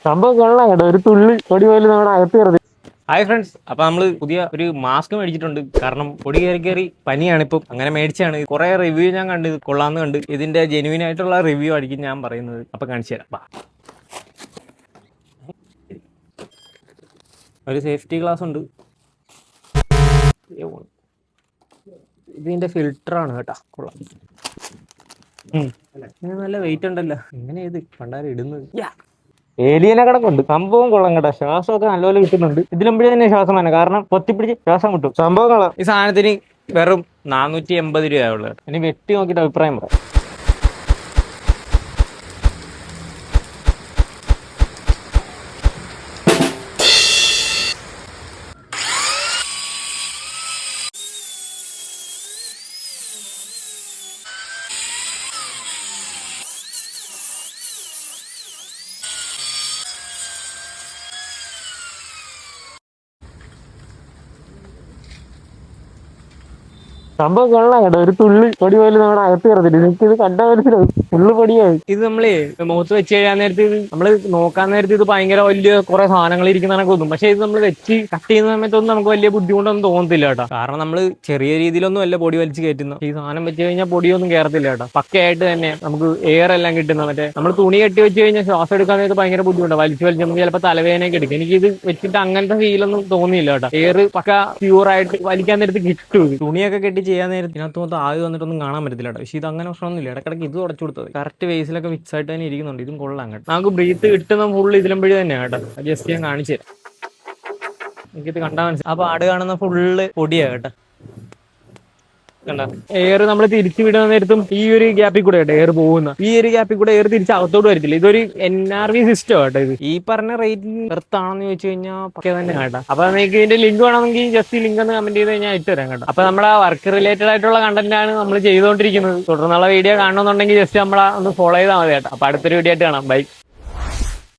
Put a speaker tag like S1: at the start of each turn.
S1: സംഭവം കൊള്ളാം കേട്ടോ, ഒരു തുള്ളി പൊടി പോലും നമ്മുടെ അകത്ത് കയറി.
S2: ഹായ് ഫ്രണ്ട്സ്, അപ്പൊ നമ്മള് പുതിയ ഒരു മാസ്ക് മേടിച്ചിട്ടുണ്ട്. കാരണം പൊടി കയറി പനിയാണ് ഇപ്പം, അങ്ങനെ മേടിച്ചാണ്. കുറെ റിവ്യൂ ഞാൻ കണ്ട്, കൊള്ളാന്ന് കണ്ട്. ഇതിന്റെ ജെനുവിൻ ആയിട്ടുള്ള റിവ്യൂ ആയിരിക്കും ഞാൻ പറയുന്നത്. അപ്പൊ കാണിച്ചു തരാം. ഒരു സേഫ്റ്റി ഗ്ലാസ് ഉണ്ട്. ഇതിന്റെ ഫിൽറ്ററാണ് കേട്ടാ, കൊള്ളാം. നല്ല വെയിറ്റ് ഉണ്ടല്ലോ. എങ്ങനെ ഇത് പണ്ടാരം ഇടുന്നത്?
S1: ഏലിയനെ കിടക്കുണ്ട്. സംഭവം കൊള്ളാം കേട്ടോ, ശ്വാസമൊക്കെ നല്ലപോലെ കിട്ടുന്നുണ്ട്. ഇതിലുമ്പോഴേ തന്നെ ശ്വാസം തന്നെ, കാരണം പൊത്തിപ്പിടിച്ച് ശ്വാസം കിട്ടും. സംഭവം കൊള്ളാം.
S2: ഈ സാധനത്തിന് വെറും 480 രൂപയുള്ളൂ.
S1: ഇനി വെട്ടി നോക്കിയിട്ട് അഭിപ്രായം പറയാം. സംഭവം കൊള്ളാം കേട്ടോ, ഒരു തുള്ളി പൊടി പോലും നമ്മുടെ അകത്ത് കയറത്തില്ല. എനിക്കിത് കണ്ടാൽ മനസ്സിലാവും ഫുള്ള് പൊടിയായി.
S2: ഇത് നമ്മള് മുഖത്ത് വെച്ച് കഴിയാൻ നേരത്ത് ഇത് നമ്മള് നോക്കാൻ നേരത്ത് ഇത് ഭയങ്കര വലിയ കുറെ സാധനങ്ങൾ ഇരിക്കുന്നതൊക്കെ തോന്നും. പക്ഷെ ഇത് നമ്മൾ വെച്ച് കട്ട് ചെയ്യുന്ന സമയത്തൊന്നും നമുക്ക് വലിയ ബുദ്ധിമുട്ടൊന്നും തോന്നത്തില്ല കേട്ടോ. കാരണം നമ്മള് ചെറിയ രീതിയിലൊന്നും അല്ല പൊടി വലിച്ച് കയറ്റുന്നത്. ഈ സാധനം വെച്ച് കഴിഞ്ഞാൽ പൊടിയൊന്നും കയറത്തില്ല കേട്ടോ. പക്കയായിട്ട് തന്നെ നമുക്ക് എയർ എല്ലാം കിട്ടുന്ന. മറ്റേ നമ്മൾ തുണി കെട്ടി വെച്ച് കഴിഞ്ഞാൽ ശ്വാസം എടുക്കാൻ നേരത്ത് ഭയങ്കര ബുദ്ധിമുട്ടാണ്. വലിച്ച് നമുക്ക് ചിലപ്പോൾ തലവേദനയൊക്കെ എടുക്കും. എനിക്കിത് വെച്ചിട്ട് അങ്ങനത്തെ ഫീലൊന്നും തോന്നിയില്ല കേട്ടോ. എയർ പക്ക പ്യൂറായിട്ട് വലിക്കാൻ നേരത്ത് കിട്ടും. തുണിയൊക്കെ കെട്ടി ചെയ്യാൻ നേരത്ത് ഇതിനകത്ത് മൊത്തം ആദ്യം വന്നിട്ടൊന്നും കാണാൻ പറ്റത്തില്ല കേട്ടോ. പക്ഷെ ഇത് അങ്ങനെ പ്രശ്നമൊന്നുമില്ല. ഇടയ്ക്കിടയ്ക്ക് ഇത് തുടച്ചു കൊടുത്തത് കറക്റ്റ് വേസിലൊക്കെ ഫിക്സ് ആയിട്ട് തന്നെ ഇരിക്കുന്നുണ്ട്. ഇതും കൊള്ളാം കേട്ടോ. നമുക്ക് ബ്രീത്ത് കിട്ടുന്ന ഫുള്ള് ഇതിലുമ്പോഴേ തന്നെയാണ് കേട്ടോ. ജസ്റ്റ് ഞാൻ കാണിച്ചു തരാം. എനിക്കിത് കണ്ടാൽ മനസ്സിലാവും. ആ പാട് കാണുന്ന ഫുള്ള് പൊടിയാ കേട്ടോ. കണ്ട എയർ നമ്മൾ തിരിച്ചു വിടുന്ന നേരത്തും ഈ ഒരു ഗ്യാപ്പിൽ കൂടെ കേട്ടോ എയർ പോകുന്ന. ഈ ഒരു ഗ്യാപ്പിൽ കൂടെ എയർ തിരിച്ച് അകത്തോട്ട് വരത്തില്ല. ഇതൊരു NRV സിസ്റ്റം കേട്ടോ. ഇത് ഈ പറഞ്ഞ റേറ്റിംഗ് വെർത്താണെന്ന് ചോദിച്ചു കഴിഞ്ഞാൽ പക്കെ തന്നെ കേട്ടോ. അപ്പൊ നിങ്ങൾക്ക് ഇതിന്റെ ലിങ്ക് വേണമെങ്കിൽ ജസ്റ്റ് ലിങ്ക് ഒന്ന് കമന്റ് ചെയ്ത് കഴിഞ്ഞാൽ ഇട്ട് തരാം കേട്ടോ. അപ്പൊ നമ്മുടെ വർക്ക് റിലേറ്റഡ് ആയിട്ടുള്ള കണ്ടന്റ് ആണ് നമ്മൾ ചെയ്തുകൊണ്ടിരിക്കുന്നത്. തുടർന്നുള്ള വീഡിയോ കാണണമെന്നുണ്ടെങ്കിൽ ജസ്റ്റ് നമ്മളെ ഒന്ന് ഫോളോ ചെയ്താൽ മതി കേട്ടോ. അപ്പൊ അടുത്തൊരു വീഡിയോ ആയിട്ട് കാണാം. ബൈ.